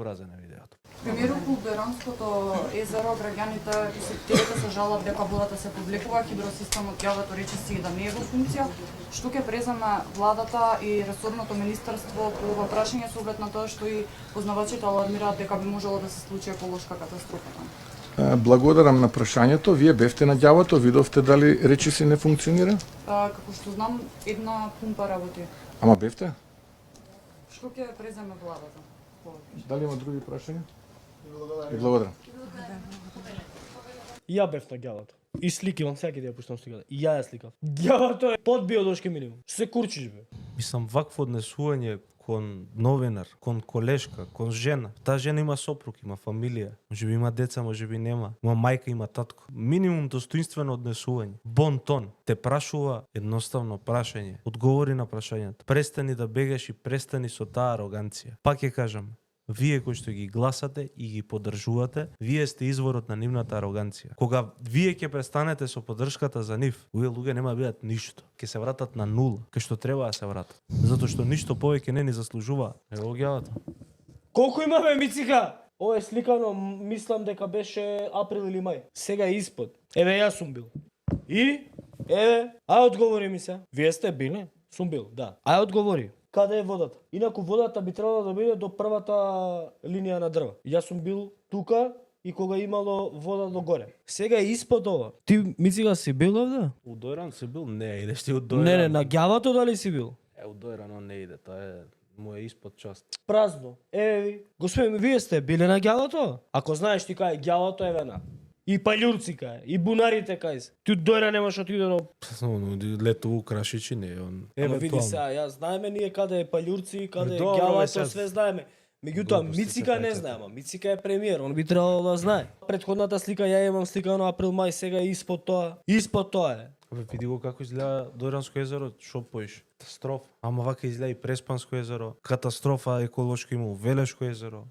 Поразен е видеото. Премиерот по Дојранското езеро, граѓаните посетителите се жалат дека водата се повлекува, хидросистемот јавето речиси да не е во функција. Што ќе преземе владата и ресорното министерство по ова прашање со оглед на тоа што и познавачите алармираат дека би можело да се случи еколошка катастрофа? Благодарам на прашањето. Вие бевте на ѓавото, видовте дали речиси не функционира? Како што знам, една пумпа работи. Ама бевте? Што ќе преземе владата? Дали има други прашања? И благодарам. И ја бев на ѓавото. И сликивам секој ден пуштам сликата. И ја сликав. Ѓавото е под биолошки минимум. Се курчиш бе. Мислам, вакво однесување кон новинар, кон колешка, кон жена. Таа жена има сопруг, има фамилија, можеби има деца, можеби нема. Има мајка, има татко. Минимум достоинствено однесување. Бон тон. Те прашува едноставно прашање. Одговори на прашањето. Престани да бегаш и престани со таа ароганција. Пак ќе кажам, вие кои што ги гласате и ги поддржувате, вие сте изворот на нивната ароганција. Кога вие ќе престанете со поддршката за нив, овие луѓе нема бидат ништо. Ќе се вратат на нула, кај што треба да се вратат. Затоа што ништо повеќе не ни заслужуваат. Ево ѓавата. Колку имаме мицика? Ова е сликано, мислам дека беше април или мај. Сега е испод. Еве јас сум бил. И еве, ај одговори ми се. Вие сте били? Сум бил, да. Ај одговори. Каде е водата? Инаку водата би требало да биде до првата линија на дрва. Јас сум бил тука и кога имало вода до горе. Сега е испод ова. Ти мицика си бил овде? У Дојран си бил? Не, идеш ти у Дојран. Не, на ѓавато дали си бил? У Дојран он не иде, тоа е му е испод част. Празно. Еве ви. Господин, вие сте били на ѓавото? Ако знаеш ти кај е ѓавото, еве на. И паљурци кај, и бунарите кај се. Ти дојра немаш отиде на... Лето у Крашичи не, он... Ама види сега, ја знаеме ние каде е паљурци, каде е Добро, бе, ѓавото, сега- све знаеме. Меѓутоа, Глупости Мицика се не праќате. знае, ама Мицика е премиер, он би требало да знае. Претходната слика ја имам сликано април мај, сега е испод тоа. Испод тоа е. Абе, види го како изгледа Дојранско езеро, шо поиш? Катастрофа. Ама вака изгледа и Преспанско езеро, катастрофа еколошко има у Велешко езеро.